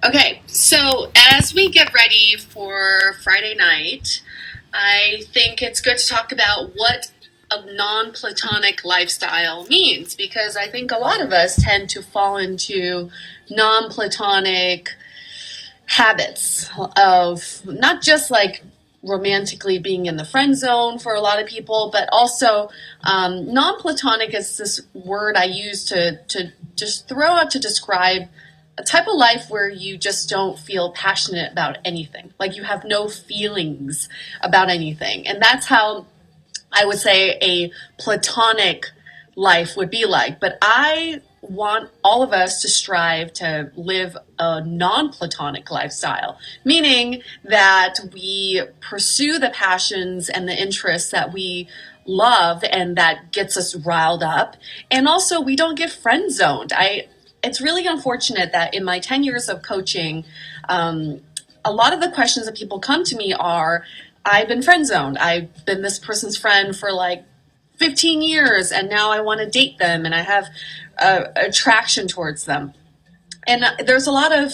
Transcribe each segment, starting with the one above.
Okay, so as we get ready for Friday night, I think it's good to talk about what a non-platonic lifestyle means, because I think a lot of us tend to fall into non-platonic habits of not just like romantically being in the friend zone for a lot of people, but also non-platonic is this word I use to just throw out to describe a type of life where you just don't feel passionate about anything. Like you have no feelings about anything. And that's how I would say a platonic life would be like. But I want all of us to strive to live a non-platonic lifestyle, meaning that we pursue the passions and the interests that we love and that gets us riled up. And also we don't get friend zoned. It's really unfortunate that in my 10 years of coaching, a lot of the questions that people come to me are, I've been friend zoned. I've been this person's friend for like 15 years and now I want to date them and I have attraction towards them. And there's a lot of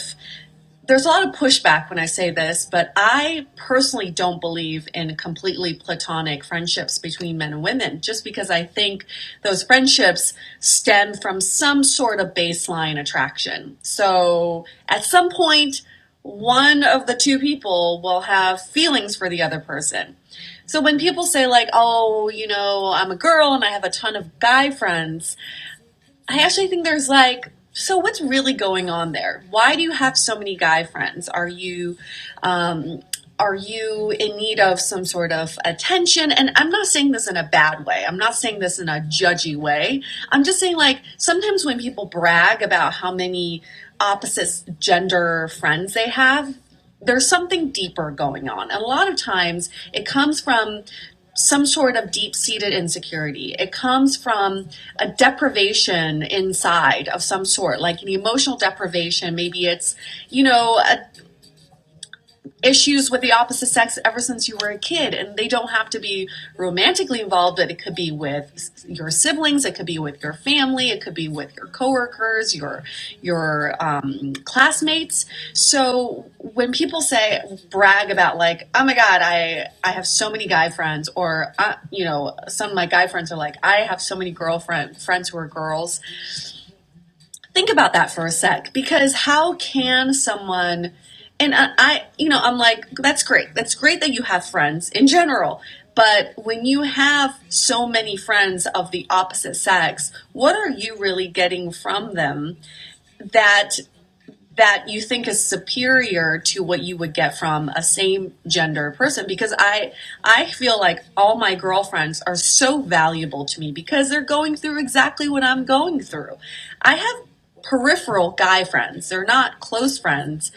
pushback when I say this, but I personally don't believe in completely platonic friendships between men and women, just because I think those friendships stem from some sort of baseline attraction. So at some point, one of the two people will have feelings for the other person. So when people say like, oh, I'm a girl and I have a ton of guy friends, I actually think there's like, so what's really going on there? Why do you have so many guy friends? Are you in need of some sort of attention? And I'm not saying this in a bad way. I'm not saying this in a judgy way. I'm just saying like sometimes when people brag about how many opposite gender friends they have, there's something deeper going on. And a lot of times it comes from some sort of deep-seated insecurity. It comes from a deprivation inside of some sort, like an emotional deprivation. Maybe it's, issues with the opposite sex ever since you were a kid, and they don't have to be romantically involved, but it could be with your siblings, it could be with your family, it could be with your coworkers, your classmates. So when people brag about like, oh my god, I have so many guy friends, or some of my guy friends are like, I have so many friends who are girls. Think about that for a sec, because how can someone, and I'm like, that's great. That's great that you have friends in general. But when you have so many friends of the opposite sex, what are you really getting from them that you think is superior to what you would get from a same gender person? Because I feel like all my girlfriends are so valuable to me because they're going through exactly what I'm going through. I have peripheral guy friends. They're not close friends.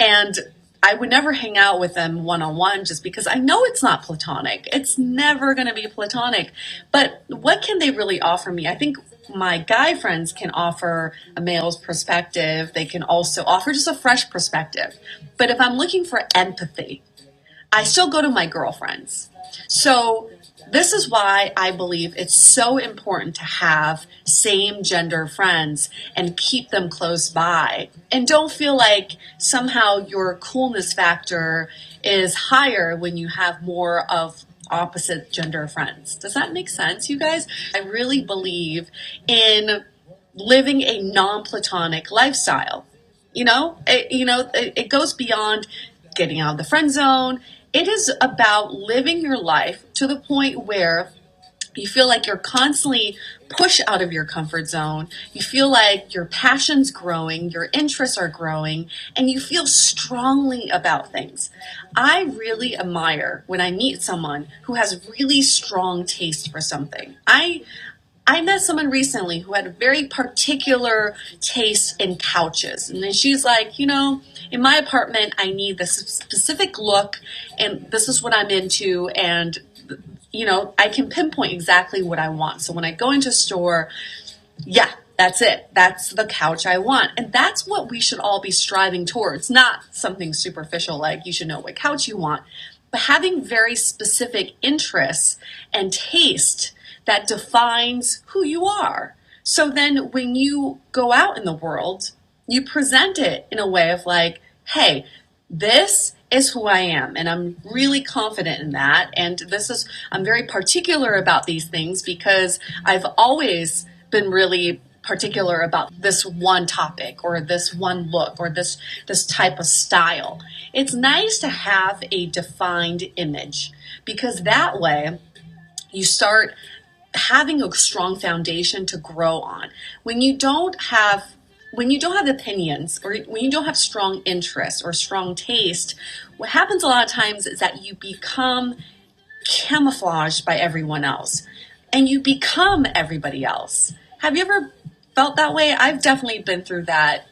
And I would never hang out with them one-on-one just because I know it's not platonic. It's never going to be platonic. But what can they really offer me? I think my guy friends can offer a male's perspective. They can also offer just a fresh perspective. But if I'm looking for empathy, I still go to my girlfriends. So this is why I believe it's so important to have same gender friends and keep them close by. And don't feel like somehow your coolness factor is higher when you have more of opposite gender friends. Does that make sense, you guys? I really believe in living a non-platonic lifestyle. It goes beyond getting out of the friend zone. It is about living your life to the point where you feel like you're constantly pushed out of your comfort zone. You feel like your passion's growing, your interests are growing, and you feel strongly about things. I really admire when I meet someone who has really strong taste for something. I met someone recently who had a very particular taste in couches. And then she's like, in my apartment, I need this specific look, and this is what I'm into. And, I can pinpoint exactly what I want. So when I go into a store, yeah, that's it. That's the couch I want. And that's what we should all be striving towards, not something superficial like you should know what couch you want, but having very specific interests and taste that defines who you are. So then when you go out in the world, you present it in a way of like, hey, this is who I am, and I'm really confident in that. And I'm very particular about these things because I've always been really particular about this one topic or this one look or this type of style. It's nice to have a defined image because that way you start having a strong foundation to grow on. When you don't have opinions, or when you don't have strong interest or strong taste, what happens a lot of times is that you become camouflaged by everyone else and you become everybody else. Have you ever felt that way? I've definitely been through that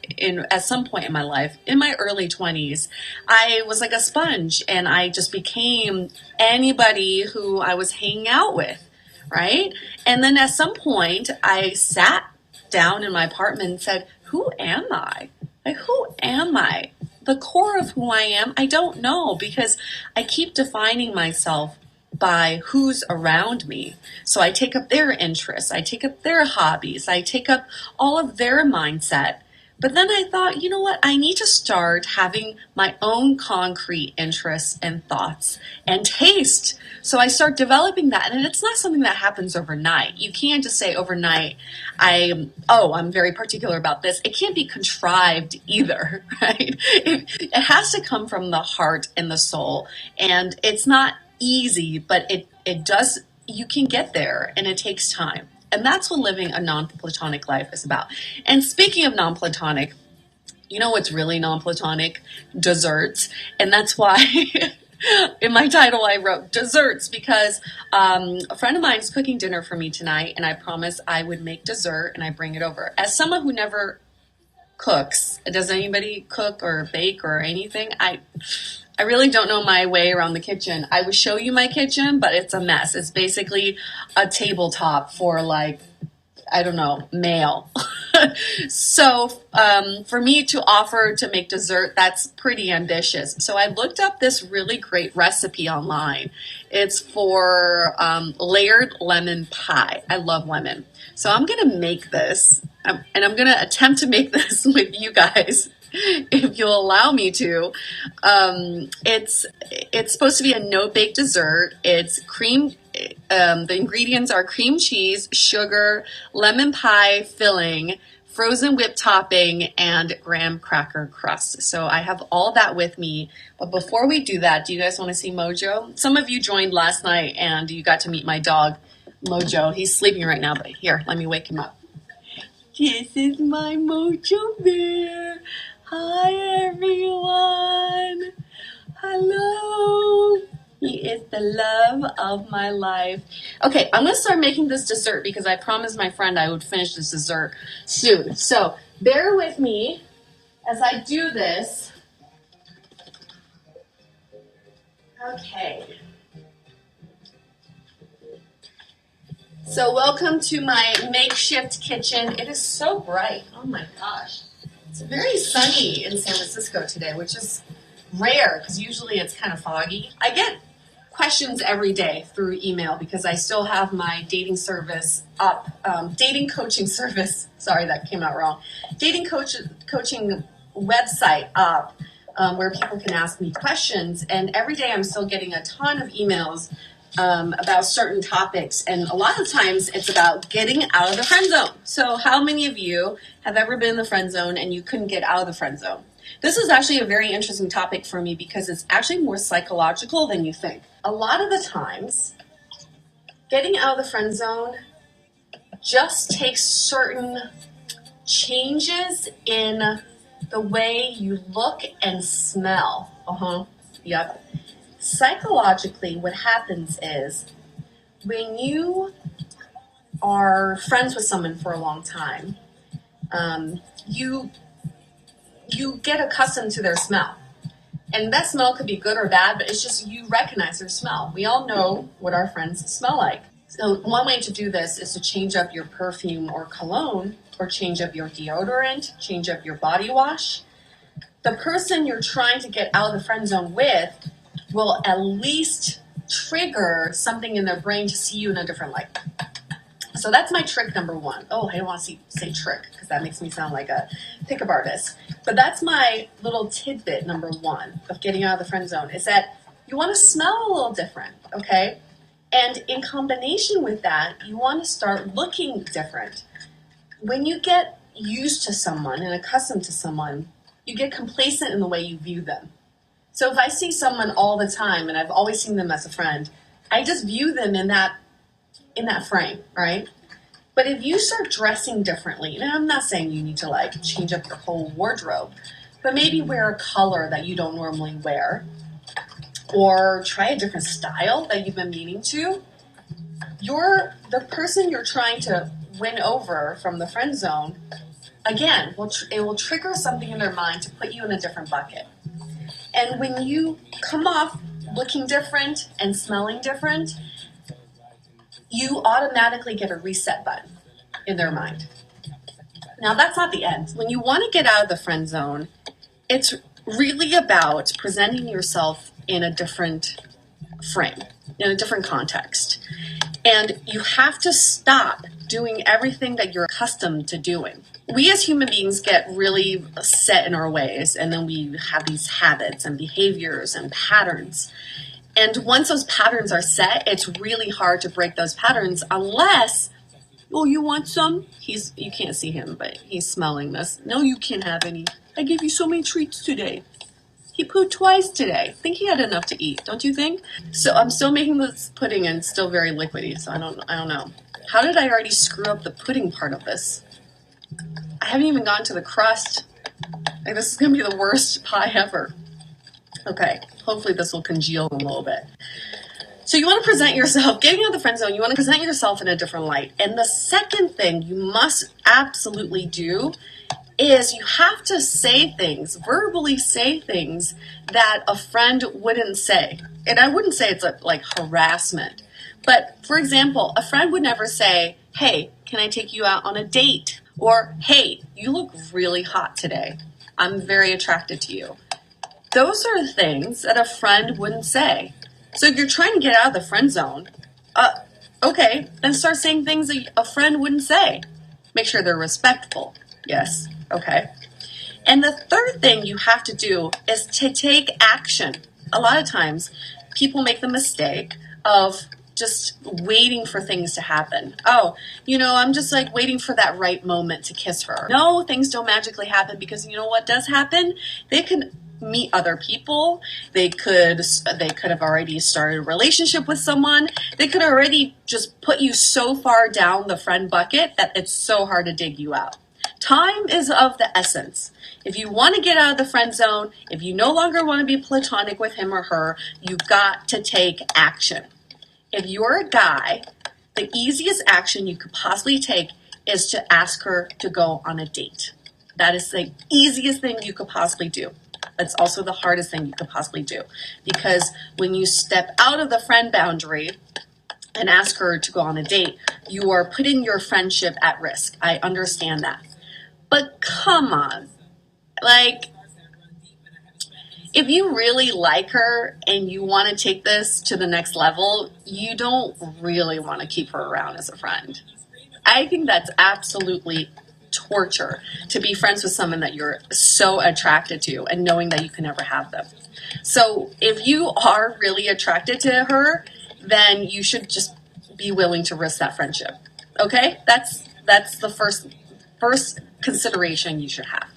at some point in my life. In my early 20s, I was like a sponge and I just became anybody who I was hanging out with, right? And then at some point I sat down in my apartment and said, who am I? Like, who am I? The core of who I am, I don't know, because I keep defining myself by who's around me. So I take up their interests, I take up their hobbies, I take up all of their mindset. But then I thought, you know what? I need to start having my own concrete interests and thoughts and taste. So I start developing that. And it's not something that happens overnight. You can't just say overnight, I'm very particular about this. It can't be contrived either, right? It has to come from the heart and the soul. And it's not easy, but it does, you can get there, and it takes time. And that's what living a non-platonic life is about. And speaking of non-platonic, you know what's really non-platonic? Desserts. And that's why in my title I wrote desserts, because a friend of mine is cooking dinner for me tonight, and I promised I would make dessert and I bring it over. As someone who never cooks, does anybody cook or bake or anything? I really don't know my way around the kitchen. I would show you my kitchen, but it's a mess. It's basically a tabletop for, like, I don't know, mail. So for me to offer to make dessert, that's pretty ambitious. So I looked up this really great recipe online. It's for layered lemon pie. I love lemon. So I'm going to make this, and I'm going to attempt to make this with you guys, if you'll allow me to. It's supposed to be a no-bake dessert. It's cream. The ingredients are cream cheese, sugar, lemon pie filling, frozen whipped topping, and graham cracker crust. So I have all that with me. But before we do that, do you guys want to see Mojo? Some of you joined last night and you got to meet my dog, Mojo. He's sleeping right now, but here, let me wake him up. This is my Mojo Bear. Hi, everyone. Hello. He is the love of my life. Okay, I'm going to start making this dessert because I promised my friend I would finish this dessert soon. So bear with me as I do this. Okay. So welcome to my makeshift kitchen. It is so bright. Oh my gosh. It's very sunny in San Francisco today, which is rare because usually it's kind of foggy. I get questions every day through email because I still have my dating service up, dating coaching service. Sorry, that came out wrong. Coaching website up where people can ask me questions. And every day I'm still getting a ton of emails about certain topics, and a lot of times it's about getting out of the friend zone. So how many of you have ever been in the friend zone and you couldn't get out of the friend zone? This is actually a very interesting topic for me because it's actually more psychological than you think. A lot of the times, getting out of the friend zone just takes certain changes in the way you look and smell. Yep. Psychologically, what happens is when you are friends with someone for a long time, you get accustomed to their smell. And that smell could be good or bad, but it's just you recognize their smell. We all know what our friends smell like. So one way to do this is to change up your perfume or cologne, or change up your deodorant, change up your body wash. The person you're trying to get out of the friend zone with will at least trigger something in their brain to see you in a different light. So that's my trick number one. Oh, I don't want to say trick because that makes me sound like a pickup artist. But that's my little tidbit number one of getting out of the friend zone, is that you want to smell a little different, okay? And in combination with that, you want to start looking different. When you get used to someone and accustomed to someone, you get complacent in the way you view them. So if I see someone all the time and I've always seen them as a friend, I just view them in that frame, right? But if you start dressing differently, and I'm not saying you need to like change up your whole wardrobe, but maybe wear a color that you don't normally wear, or try a different style that you've been meaning to, the person you're trying to win over from the friend zone, again, it will trigger something in their mind to put you in a different bucket. And when you come off looking different and smelling different, you automatically get a reset button in their mind. Now, that's not the end. When you want to get out of the friend zone, it's really about presenting yourself in a different frame, in a different context. And you have to stop doing everything that you're accustomed to doing. We as human beings get really set in our ways, and then we have these habits and behaviors and patterns. And once those patterns are set, it's really hard to break those patterns unless, oh, you want some? You can't see him, but he's smelling this. No, you can't have any. I gave you so many treats today. He pooped twice today. I think he had enough to eat, don't you think? So I'm still making this pudding and it's still very liquidy, so I don't know. How did I already screw up the pudding part of this? I haven't even gotten to the crust. Like, this is gonna be the worst pie ever. Okay, hopefully this will congeal a little bit. So you want to present yourself, getting out of the friend zone, you want to present yourself in a different light. And the second thing you must absolutely do is you have to say things, verbally say things that a friend wouldn't say. And I wouldn't say it's like harassment. But for example, a friend would never say, hey, can I take you out on a date? Or, hey, you look really hot today. I'm very attracted to you. Those are things that a friend wouldn't say. So if you're trying to get out of the friend zone, okay, then start saying things that a friend wouldn't say. Make sure they're respectful. Yes, okay. And the third thing you have to do is to take action. A lot of times, people make the mistake of just waiting for things to happen. Oh, I'm just like waiting for that right moment to kiss her. No, things don't magically happen, because you know what does happen? They can meet other people. They could have already started a relationship with someone. They could already just put you so far down the friend bucket that it's so hard to dig you out. Time is of the essence. If you want to get out of the friend zone, if you no longer want to be platonic with him or her, you've got to take action. If you're a guy, the easiest action you could possibly take is to ask her to go on a date. That is the easiest thing you could possibly do. It's also the hardest thing you could possibly do, because when you step out of the friend boundary and ask her to go on a date, you are putting your friendship at risk. I understand that. But come on, like, if you really like her and you want to take this to the next level, you don't really want to keep her around as a friend. I think that's absolutely torture to be friends with someone that you're so attracted to and knowing that you can never have them. So if you are really attracted to her, then you should just be willing to risk that friendship. Okay? That's the first consideration you should have.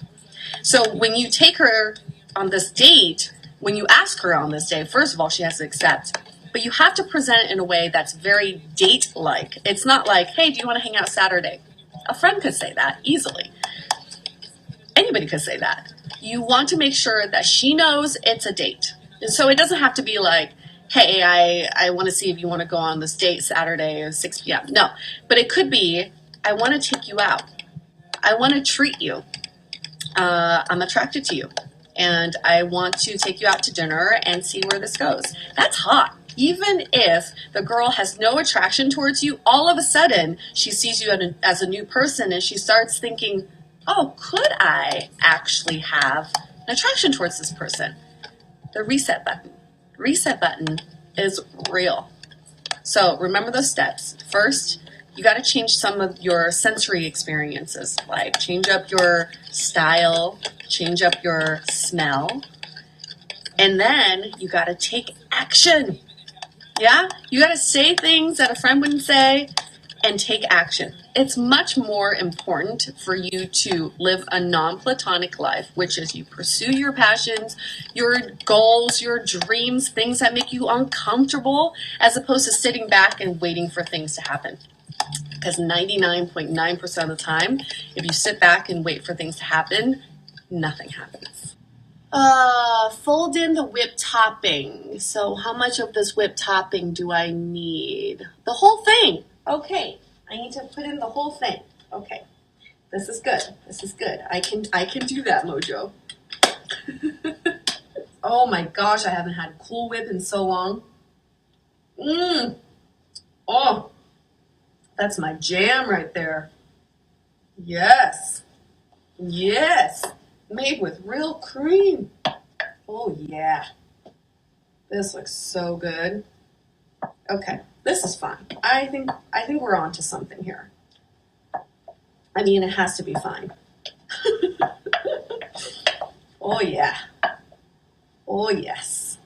So when you take her on this date, when you ask her on this date, first of all, she has to accept. But you have to present it in a way that's very date-like. It's not like, hey, do you want to hang out Saturday? A friend could say that easily. Anybody could say that. You want to make sure that she knows it's a date. And so it doesn't have to be like, hey, I want to see if you want to go on this date Saturday at 6 p.m. No, but it could be, I want to take you out. I want to treat you. I'm attracted to you. And I want to take you out to dinner and see where this goes. That's hot. Even if the girl has no attraction towards you, all of a sudden she sees you as a new person and she starts thinking, oh, could I actually have an attraction towards this person? The reset button. Reset button is real. So remember those steps. First, you got to change some of your sensory experiences, like change up your style, change up your smell, and then you got to take action. Yeah? You got to say things that a friend wouldn't say and take action. It's much more important for you to live a non-platonic life, which is you pursue your passions, your goals, your dreams, things that make you uncomfortable, as opposed to sitting back and waiting for things to happen. Because 99.9% of the time, if you sit back and wait for things to happen, nothing happens. Fold in the whipped topping. So how much of this whipped topping do I need? The whole thing. Okay, I need to put in the whole thing. Okay, this is good. This is good. I can do that, Mojo. Oh my gosh, I haven't had Cool Whip in so long. Oh, that's my jam right there. Yes. Yes. Made with real cream. Oh yeah. This looks so good. Okay, this is fine. I think we're on to something here. I mean, it has to be fine. Oh yeah. Oh yes.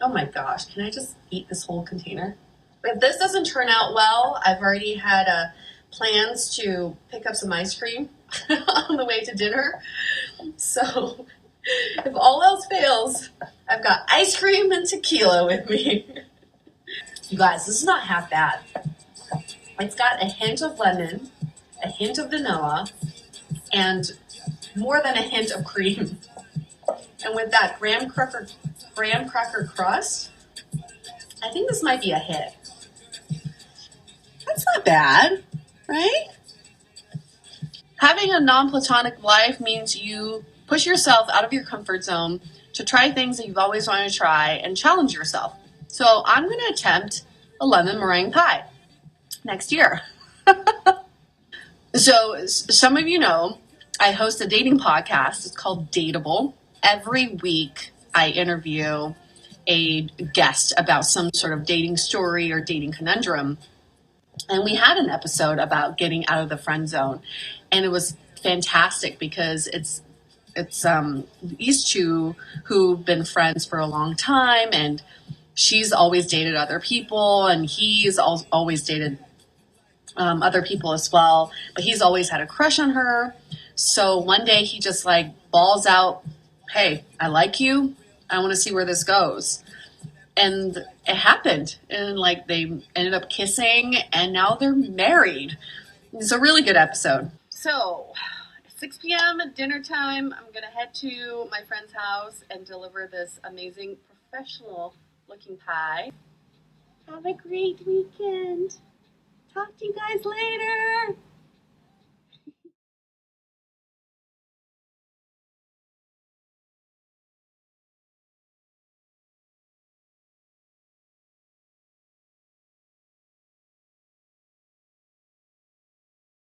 Oh my gosh, can I just eat this whole container? If this doesn't turn out well, I've already had plans to pick up some ice cream on the way to dinner. So if all else fails, I've got ice cream and tequila with me. You guys, this is not half bad. It's got a hint of lemon, a hint of vanilla, and more than a hint of cream. And with that graham cracker crust, I think this might be a hit. That's not bad, right? Having a non-platonic life means you push yourself out of your comfort zone to try things that you've always wanted to try and challenge yourself. So I'm going to attempt a lemon meringue pie next year. So some of you know, I host a dating podcast. It's called DATEABLE. Every week I interview a guest about some sort of dating story or dating conundrum. And we had an episode about getting out of the friend zone. And it was fantastic because it's these two who've been friends for a long time, and she's always dated other people, and he's always dated other people as well, but he's always had a crush on her. So one day he just like balls out, "Hey, I like you. I want to see where this goes." And it happened, and like they ended up kissing, and now they're married. It's a really good episode. So 6 p.m. at dinner time, I'm going to head to my friend's house and deliver this amazing professional looking pie. Have a great weekend. Talk to you guys later.